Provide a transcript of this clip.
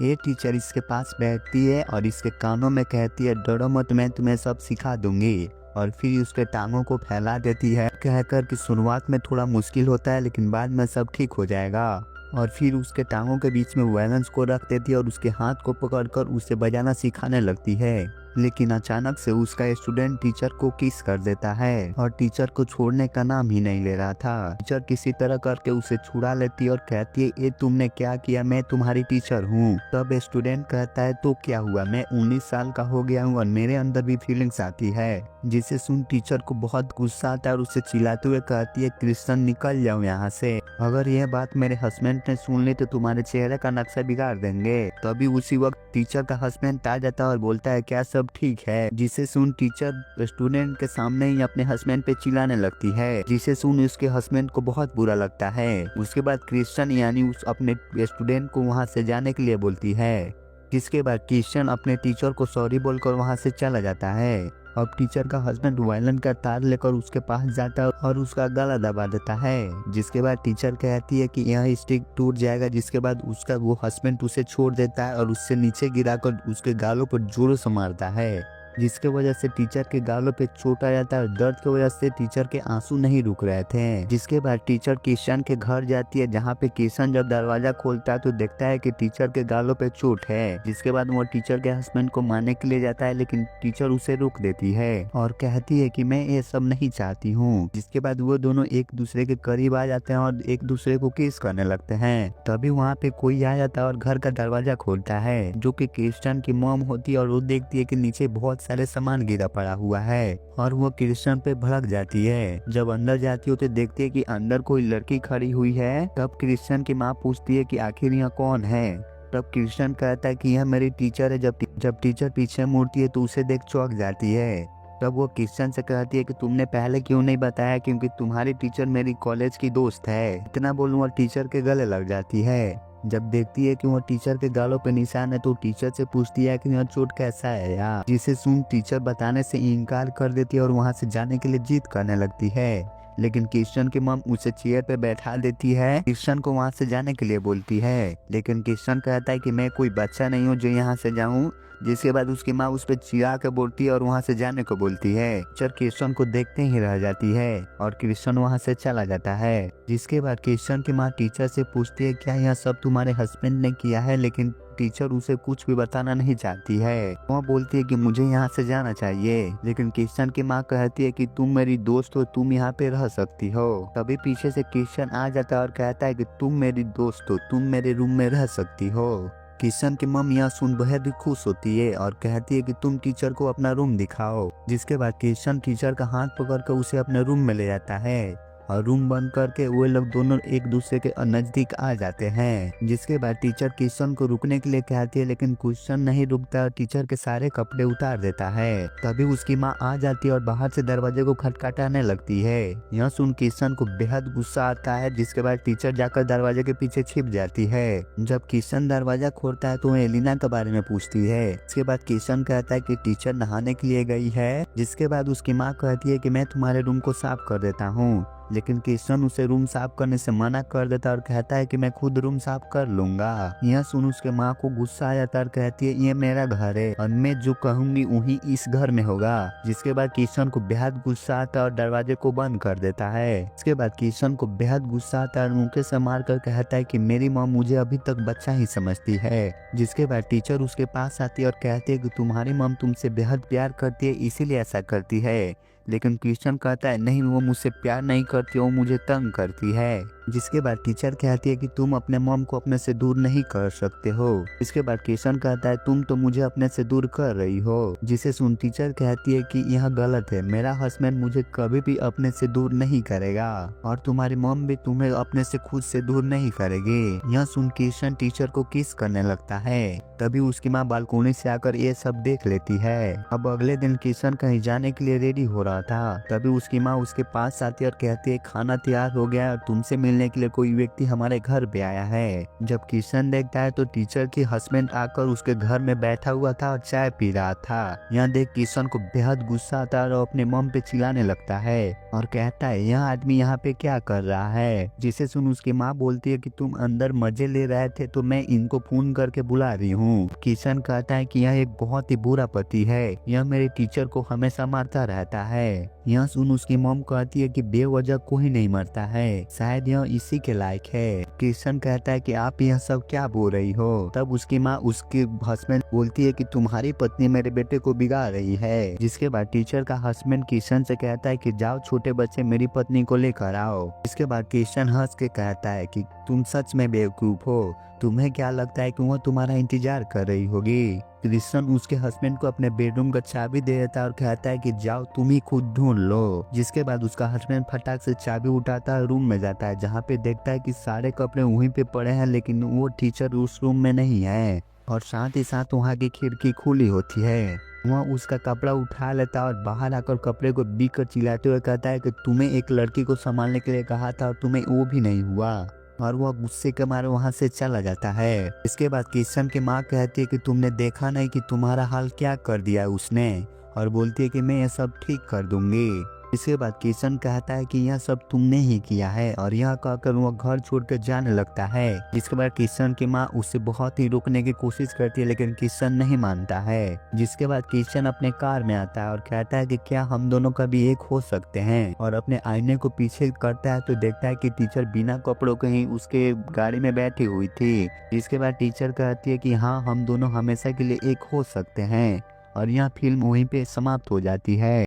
ये टीचर इसके पास बैठती है और इसके कानों में कहती है, डरो मत, मैं तुम्हें सब सिखा दूंगी। और फिर उसके टांगों को फैला देती है, कहकर कि शुरुआत में थोड़ा मुश्किल होता है लेकिन बाद में सब ठीक हो जाएगा। और फिर उसके टांगों के बीच में वैलेंस को रख देती है और उसके हाथ को पकड़कर उसे बजाना सिखाने लगती है। लेकिन अचानक से उसका स्टूडेंट टीचर को किस कर देता है और टीचर को छोड़ने का नाम ही नहीं ले रहा था। टीचर किसी तरह करके उसे छुड़ा लेती है और कहती है, ये तुमने क्या किया, मैं तुम्हारी टीचर हूँ। तब स्टूडेंट कहता है, तो क्या हुआ, मैं 19 साल का हो गया हूँ और मेरे अंदर भी फीलिंग्स आती है। जिसे सुन टीचर को बहुत गुस्सा आता है और उसे चिल्लाते हुए कहती है, क्रिश्चियन निकल जाओ यहाँ से, अगर यह बात मेरे हस्बैंड ने सुन ली तो तुम्हारे चेहरे का नक्शा बिगाड़ देंगे। तभी उसी वक्त टीचर का हस्बैंड आ जाता है और बोलता है, क्या सब ठीक है। जिसे सुन टीचर स्टूडेंट के सामने ही अपने हस्बैंड पे चिल्लाने लगती है, जिसे सुन उसके हस्बैंड को बहुत बुरा लगता है। उसके बाद क्रिश्चियन यानी उस अपने स्टूडेंट को वहाँ से जाने के लिए बोलती है, जिसके बाद क्रिश्चियन अपने टीचर को सॉरी बोलकर वहाँ से चला जाता है। अब टीचर का हस्बैंड वायलिन का तार लेकर उसके पास जाता है और उसका गला दबा देता है। जिसके बाद टीचर कहती है कि यह स्टिक टूट जाएगा। जिसके बाद उसका वो हस्बैंड उसे छोड़ देता है और उससे नीचे गिराकर उसके गालों पर जोरों से मारता है, जिसके वजह से टीचर के गालों पे चोट आ जाता है। दर्द की वजह से टीचर के आंसू नहीं रुक रहे थे। जिसके बाद टीचर किशन के घर जाती है, जहाँ पे किशन जब दरवाजा खोलता है तो देखता है कि टीचर के गालों पे चोट है। जिसके बाद वो टीचर के हस्बैंड को मारने के लिए जाता है, लेकिन टीचर उसे रोक देती है और कहती है कि मैं ये सब नहीं चाहती हूँ। जिसके बाद वो दोनों एक दूसरे के करीब आ जाते हैं और एक दूसरे को किस करने लगते हैं। तभी वहाँ पे कोई आ जाता है और घर का दरवाजा खोलता है, जो कि क्रिश्चियन की मॉम होती है और वो देखती है कि नीचे बहुत सारे सामान गिरा पड़ा हुआ है और वो क्रिश्चियन पे भड़क जाती है। जब अंदर जाती है तो देखती है कि अंदर कोई लड़की खड़ी हुई है। तब क्रिश्चियन की माँ पूछती है कि आखिर यह कौन है। तब क्रिश्चियन कहता है कि यह मेरी टीचर है। जब टीचर पीछे मुड़ती है तो उसे देख चौंक जाती है। तब वो क्रिश्चियन से कहती है कि तुमने पहले क्यों नहीं बताया, क्योंकि तुम्हारी टीचर मेरी कॉलेज की दोस्त है। इतना बोलूं और टीचर के गले लग जाती है। जब देखती है कि वो टीचर के गालों पे निशान है तो टीचर से पूछती है कि यह चोट कैसा है यार। जिसे सुन टीचर बताने से इनकार कर देती है और वहां से जाने के लिए जिद करने लगती है। लेकिन क्रिश्चियन की मम उसे चेयर पे बैठा देती है। क्रिश्चियन को वहां से जाने के लिए बोलती है, लेकिन क्रिश्चियन कहता है कि मैं कोई बच्चा नहीं हूँ जो यहाँ से जाऊँ। जिसके बाद उसकी माँ उस पर चिढ़ा के बोलती है और वहाँ से जाने को बोलती है। टीचर क्रिश्चियन को देखते ही रह जाती है और क्रिश्चियन वहाँ से चला जाता है। जिसके बाद क्रिश्चियन की माँ टीचर से पूछती है, क्या यह सब तुम्हारे हस्बैंड ने किया है। लेकिन टीचर उसे कुछ भी बताना नहीं चाहती है। वो बोलती है कि मुझे यहाँ से जाना चाहिए। लेकिन क्रिश्चियन की माँ कहती है कि तुम मेरी दोस्त हो, तुम यहाँ पे रह सकती हो। तभी पीछे से क्रिश्चियन आ जाता है और कहता है कि तुम मेरी दोस्त हो, तुम मेरे रूम में रह सकती हो। किशन की मम यह सुन बेहद ही खुश होती है और कहती है कि तुम टीचर को अपना रूम दिखाओ। जिसके बाद किशन टीचर का हाथ पकड़कर उसे अपने रूम में ले जाता है और रूम बंद करके वो लोग दोनों एक दूसरे के नजदीक आ जाते हैं। जिसके बाद टीचर किशन को रुकने के लिए कहती है, लेकिन किशन नहीं रुकता, टीचर के सारे कपड़े उतार देता है। तभी उसकी माँ आ जाती है और बाहर से दरवाजे को खटखटाने लगती है। यह सुन किशन को बेहद गुस्सा आता है। जिसके बाद टीचर जाकर दरवाजे के पीछे छिप जाती है। जब किशन दरवाजा खोलता है तो वो एलिना के बारे में पूछती है। इसके बाद किशन कहता है कि टीचर नहाने के लिए गई है। जिसके बाद उसकी माँ कहती है कि मैं तुम्हारे रूम को साफ कर देता हूँ। लेकिन किशन उसे रूम साफ करने से मना कर देता और कहता है कि मैं खुद रूम साफ कर लूंगा। यह सुन उसके माँ को गुस्सा आ जाता और कहती है, ये मेरा घर है और मैं जो कहूंगी वही इस घर में होगा। जिसके बाद किशन को बेहद गुस्सा आता और दरवाजे को बंद कर देता है। इसके बाद किशन को बेहद गुस्सा आता और मुंह से मार कर कहता है कि मेरी माँ मुझे अभी तक बच्चा ही समझती है। जिसके बाद टीचर उसके पास आती है और कहती है कि तुम्हारी मम तुमसे बेहद प्यार करती है, इसीलिए ऐसा करती है। लेकिन क्रिश्चियन कहता है, नहीं, वो मुझसे प्यार नहीं करती, वो मुझे तंग करती है। जिसके बाद टीचर कहती है कि तुम अपने मॉम को अपने से दूर नहीं कर सकते हो। इसके बाद क्रिश्चियन कहता है, तुम तो मुझे अपने से दूर कर रही हो। जिसे सुन टीचर कहती है कि यह गलत है, मेरा हस्बैंड मुझे कभी भी अपने से दूर नहीं करेगा और तुम्हारी मॉम भी तुम्हें अपने से खुद से दूर नहीं करेगी। यह सुन क्रिश्चियन टीचर को किस करने लगता है। तभी उसकी माँ बालकोनी से आकर ये सब देख लेती है। अब अगले दिन क्रिश्चियन कहीं जाने के लिए रेडी हो रहा रहा था। तभी उसकी माँ उसके पास आती है और कहती है खाना तैयार हो गया है और तुमसे मिलने के लिए कोई व्यक्ति हमारे घर पे आया है। जब किशन देखता है तो टीचर की हस्बैंड आकर उसके घर में बैठा हुआ था और चाय पी रहा था। यहाँ देख किशन को बेहद गुस्सा आता है और अपने मम पे चिल्लाने लगता है और कहता है यह आदमी यहाँ पे क्या कर रहा है। जिसे सुन उसकी माँ बोलती है कि तुम अंदर मजे ले रहे थे तो मैं इनको फोन करके बुला रही हूँ। किशन कहता है कि यह एक बहुत ही बुरा पति है, यह मेरे टीचर को हमेशा मारता रहता है। यह सुन उसकी मॉम कहती है कि बेवजह कोई नहीं मरता है, शायद यह इसी के लायक है। किशन कहता है कि आप यह सब क्या बोल रही हो। तब उसकी माँ उसके हस्बैंड बोलती है कि तुम्हारी पत्नी मेरे बेटे को बिगाड़ रही है। जिसके बाद टीचर का हस्बैंड किशन से कहता है कि जाओ छोटे बच्चे मेरी पत्नी को लेकर आओ। इसके बाद किशन हंस के कहता है कि तुम सच में बेवकूफ हो, तुम्हें क्या लगता है कि वो तुम्हारा इंतजार कर रही होगी। कृष्ण उसके हस्बैंड को अपने बेडरूम का चाबी दे देता है और कहता है कि जाओ तुम ही खुद ढूंढ लो। जिसके बाद उसका हस्बैंड फटाक से चाबी उठाता है, रूम में जाता है जहाँ पे देखता है कि सारे कपड़े वहीं पे पड़े हैं लेकिन वो टीचर उस रूम में नहीं है और साथ ही साथ वहाँ की खिड़की खुली होती है। वह उसका कपड़ा उठा लेता है और बाहर आकर कपड़े को बीक कर चिल्लाते हुए कहता है कि तुम्हें एक लड़की को संभालने के लिए कहा था और तुम्हें वो भी नहीं हुआ, और वह गुस्से के मारे वहां से चला जाता है। इसके बाद किशन की माँ कहती है कि तुमने देखा नहीं कि तुम्हारा हाल क्या कर दिया उसने, और बोलती है कि मैं ये सब ठीक कर दूंगी। इसके बाद किशन कहता है कि यह सब तुमने ही किया है और यह कहकर वह घर छोड़कर जाने लगता है। जिसके बाद किशन की माँ उसे बहुत ही रोकने की कोशिश करती है लेकिन किशन नहीं मानता है। जिसके बाद किशन अपने कार में आता है और कहता है कि क्या हम दोनों कभी एक हो सकते हैं, और अपने आईने को पीछे करता है तो देखता है कि टीचर बिना कपड़ों के ही उसके गाड़ी में बैठी हुई थी। जिसके बाद टीचर कहती है कि हाँ हम दोनों हमेशा के लिए एक हो सकते हैं, और यह फिल्म वहीं पे समाप्त हो जाती है।